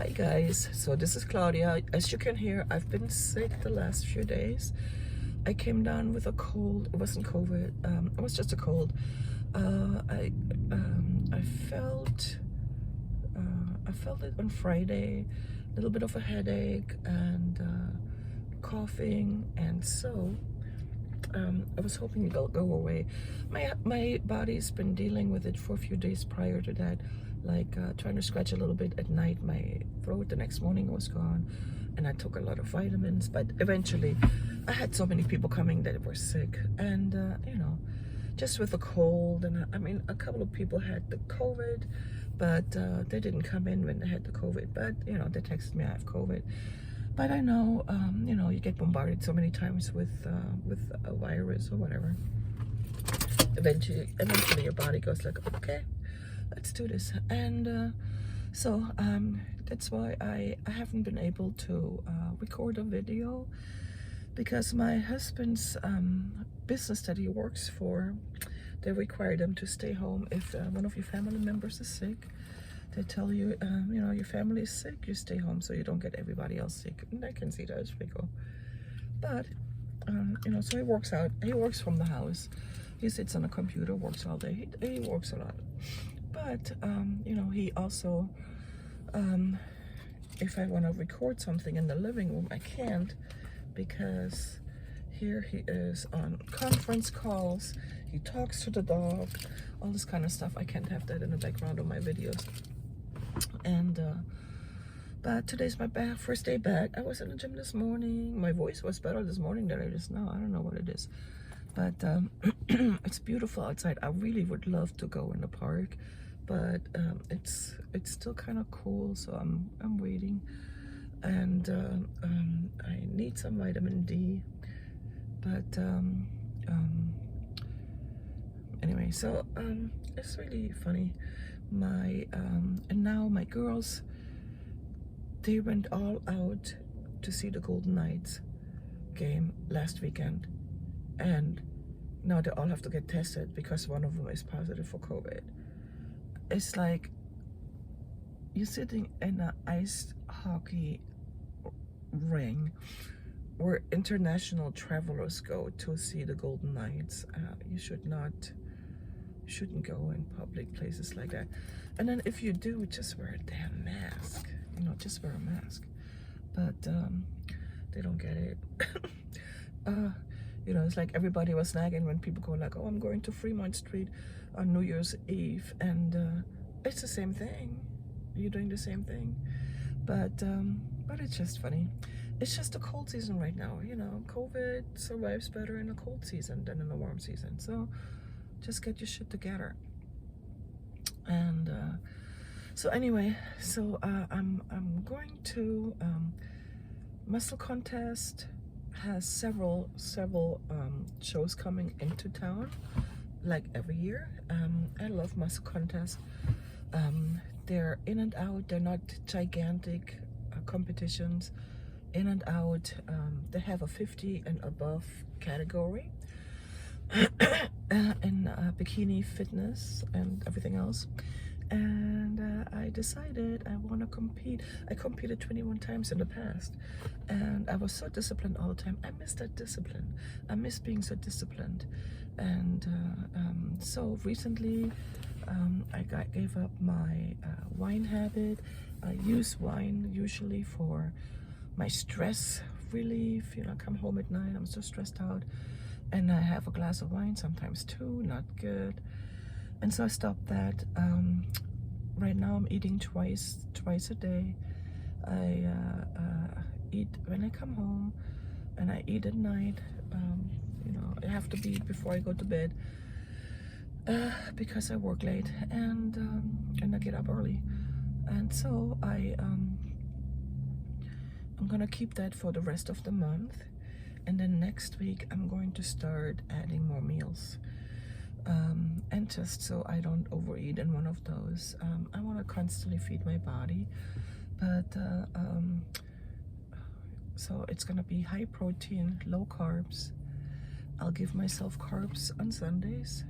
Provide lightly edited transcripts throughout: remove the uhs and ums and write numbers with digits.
Hi guys, so this is Claudia. As you can hear, I've been sick the last few days. I came down with a cold. It wasn't COVID. It was just a cold. I felt it on Friday, a little bit of a headache and coughing, and so I was hoping it'll go away. My body's been dealing with it for a few days prior to that, like trying to scratch a little bit at night. My throat the next morning was gone, and I took a lot of vitamins, but eventually I had so many people coming that were sick, and you know, just with a cold. And I mean, a couple of people had the COVID, but they didn't come in when they had the COVID, but you know, they texted me I have COVID. But I know, you know, you get bombarded so many times with a virus or whatever. Eventually your body goes like, okay, let's do this. And so that's why I haven't been able to record a video, because my husband's business that he works for, they require them to stay home if one of your family members is sick. They tell you, you know, your family is sick, you stay home so you don't get everybody else sick. And I can see that, it's pretty cool. But, you know, so he works from the house. He sits on a computer, works all day. He works a lot. But, you know, he also, if I want to record something in the living room, I can't, because here he is on conference calls. He talks to the dog, all this kind of stuff. I can't have that in the background of my videos. And but today's my first day back. I was in the gym this morning. My voice was better this morning than it is now. I don't know what it is, but it's beautiful outside. I really would love to go in the park, but it's still kind of cool, so I'm waiting. And I need some vitamin D, but anyway, so it's really funny. And now my girls, they went all out to see the Golden Knights game last weekend, and now they all have to get tested because one of them is positive for COVID. It's like you're sitting in an ice hockey ring where international travelers go to see the Golden Knights. You shouldn't go in public places like that. And then if you do, just wear a damn mask. You know, just wear a mask. But they don't get it. You know, it's like everybody was nagging when people go like, oh, I'm going to Fremont Street on New Year's Eve, and it's the same thing. You're doing the same thing. But it's just funny. It's just a cold season right now. You know, COVID survives better in a cold season than in a warm season. So just get your shit together. And so anyway, so I'm going to muscle contest has several shows coming into town, like every year. I love muscle contest. They're in and out. They're not gigantic competitions. In and out. They have a 50 and above category in bikini fitness and everything else. And I decided I want to compete. I competed 21 times in the past, and I was so disciplined all the time. I miss that discipline. I miss being so disciplined. And so recently I gave up my wine habit. I use wine usually for my stress relief. You know, I come home at night, I'm so stressed out, and I have a glass of wine, sometimes two, not good. And so I stopped that. Right now I'm eating twice a day. I eat when I come home, and I eat at night. You know, I have to eat before I go to bed because I work late, and I get up early. And so I'm gonna keep that for the rest of the month, and then next week I'm going to start adding more meals, and just so I don't overeat in one of those. I want to constantly feed my body, but so it's gonna be high protein, low carbs. I'll give myself carbs on Sundays,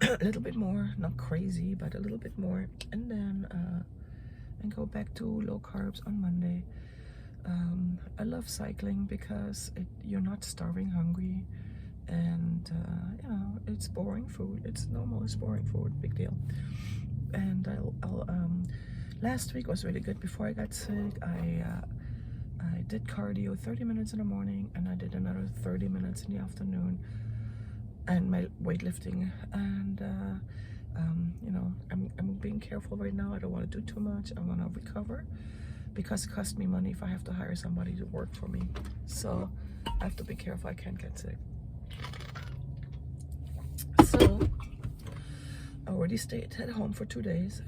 a little bit more, not crazy, but a little bit more, and then and go back to low carbs on Monday. I love cycling because you're not starving hungry, and you know, it's boring food. It's normal, it's boring food, big deal. And last week was really good. Before I got sick, I did cardio 30 minutes in the morning, and I did another 30 minutes in the afternoon, and my weightlifting. And you know, I'm being careful right now. I don't want to do too much. I want to recover, because it costs me money if I have to hire somebody to work for me. So I have to be careful I can't get sick. So I already stayed at home for 2 days.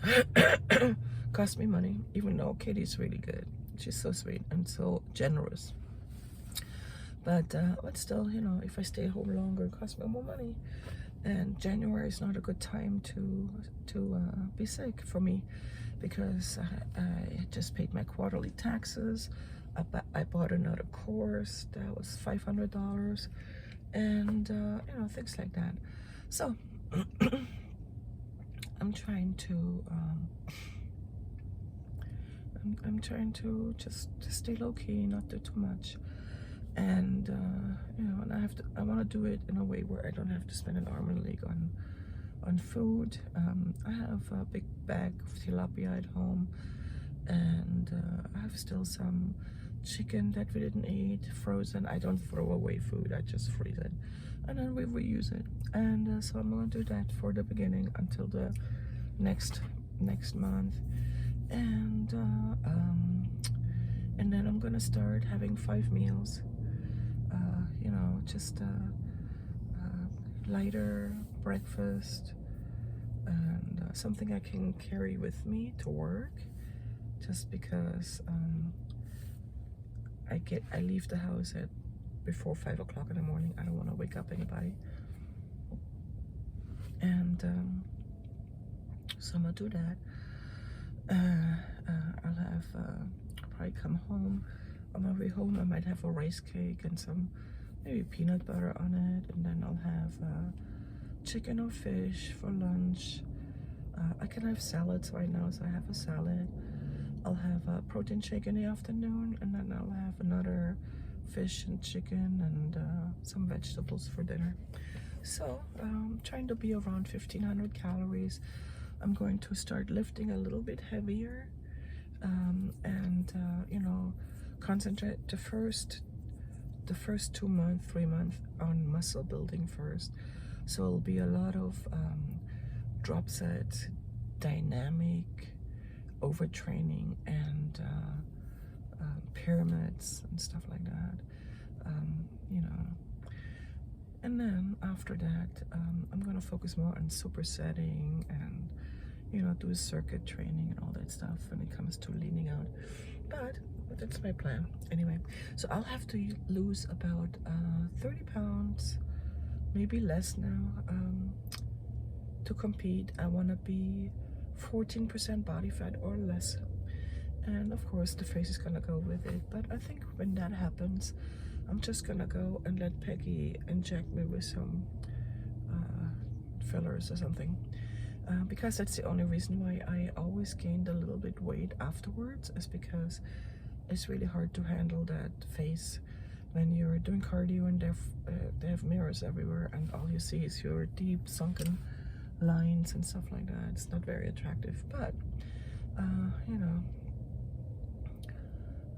Cost me money, even though Katie's really good. She's so sweet and so generous. But still, you know, if I stay home longer, it costs me more money. And January is not a good time to be sick for me, because I just paid my quarterly taxes. I bought another course that was $500, and you know, things like that. So I'm trying to I'm trying to just stay low key, not do too much, and you know, and I want to do it in a way where I don't have to spend an arm and a leg on food. I have a big bag of tilapia at home, and I have still some chicken that we didn't eat, frozen. I don't throw away food, I just freeze it, and then we reuse it. And so I'm gonna do that for the beginning until the next month, and then I'm gonna start having 5 meals, you know, just lighter breakfast, and something I can carry with me to work, just because I leave the house at before 5 o'clock in the morning. I don't want to wake up anybody, and so I'm gonna do that. I'll have probably come home. On my way home, I might have a rice cake and some maybe peanut butter on it, and then I'll have chicken or fish for lunch. I can have salads right now, so I have a salad. I'll have a protein shake in the afternoon, and then I'll have another fish and chicken and some vegetables for dinner. So trying to be around 1,500 calories. I'm going to start lifting a little bit heavier, and you know, concentrate the first 2 months, 3 months on muscle building first. So it'll be a lot of drop sets, dynamic overtraining, and pyramids and stuff like that, you know. And then after that, I'm gonna focus more on supersetting and, you know, do circuit training and all that stuff when it comes to leaning out. But that's my plan anyway. So I'll have to lose about 30 pounds, maybe less now, to compete. I want to be 14% body fat or less, and of course the face is gonna go with it. But I think when that happens, I'm just gonna go and let Peggy inject me with some fillers or something, because that's the only reason why I always gained a little bit weight afterwards, is because it's really hard to handle that face when you're doing cardio and they have mirrors everywhere, and all you see is your deep sunken lines and stuff like that. It's not very attractive, but you know,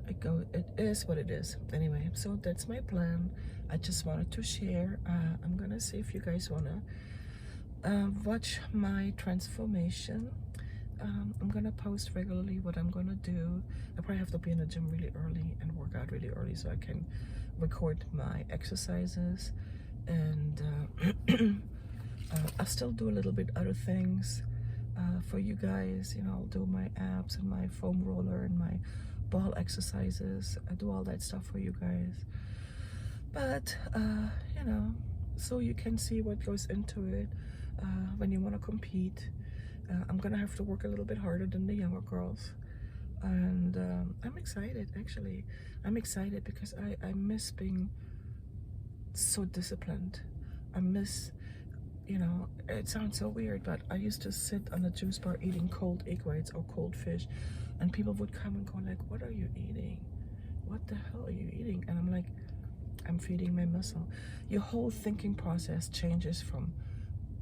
it is what it is anyway. So that's my plan. I just wanted to share. I'm gonna see if you guys wanna watch my transformation. I'm gonna post regularly what I'm gonna do. I probably have to be in the gym really early and work out really early so I can record my exercises, and I'll still do a little bit other things for you guys. You know, I'll do my abs and my foam roller and my ball exercises. I do all that stuff for you guys. But you know, so you can see what goes into it when you want to compete. I'm gonna have to work a little bit harder than the younger girls, and I'm excited. Actually, I'm excited because I miss being so disciplined. I miss, you know, it sounds so weird, but I used to sit on a juice bar eating cold egg whites or cold fish and people would come and go like, what are you eating? What the hell are you eating? And I'm like, I'm feeding my muscle. Your whole thinking process changes from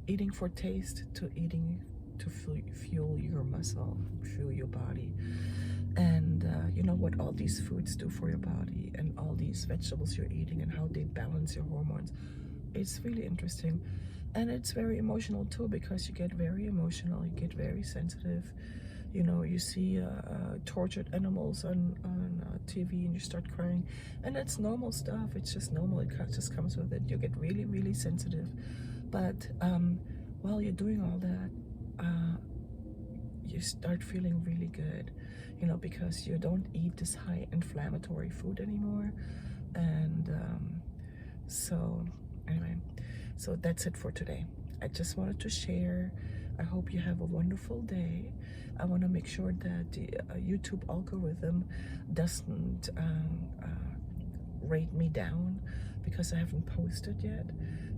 eating for taste to eating to fuel your muscle, fuel your body. And you know what all these foods do for your body, and all these vegetables you're eating, and how they balance your hormones. It's really interesting. And it's very emotional too, because you get very emotional, you get very sensitive. You know, you see tortured animals on TV and you start crying, and it's normal stuff. It's just normal. It just comes with it. You get really, really sensitive. But while you're doing all that, you start feeling really good, you know, because you don't eat this high inflammatory food anymore. And so anyway, so that's it for today. I just wanted to share. I hope you have a wonderful day. I want to make sure that the YouTube algorithm doesn't rate me down because I haven't posted yet,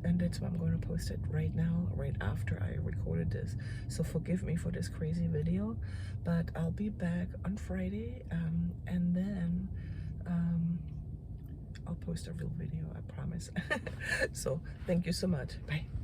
and that's why I'm going to post it right now, right after I recorded this. So forgive me for this crazy video, but I'll be back on Friday, and then I'll post a real video, I promise. So thank you so much. Bye.